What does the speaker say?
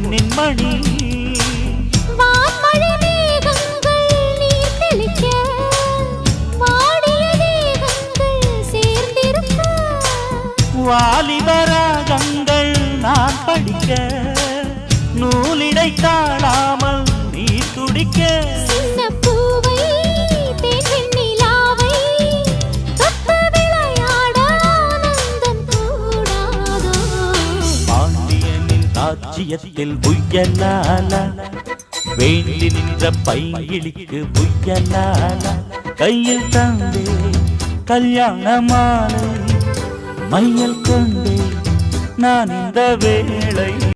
பொன்னின் மணி வான்மழை மேகங்கள் நீர் தெளிக்க வாடிய தேகங்கள் சேர்ந்திருக்க வாலிபராகங்கள் நான் படிக்க நூலிடை தாழாமல் நீ துடிக்க சின்ன பூவை தேன் நிலாவை தொட்டு விளையாட ஆனந்தம் கூடாதோ பாண்டியனின் ராஜ்யத்தில் புயலால வேண்டி நின்ற பைங்கிளிக்கு புயலால கையில் தந்தே கல்யாண மாலை மையல் கொண்டே நான் இந்த வேளை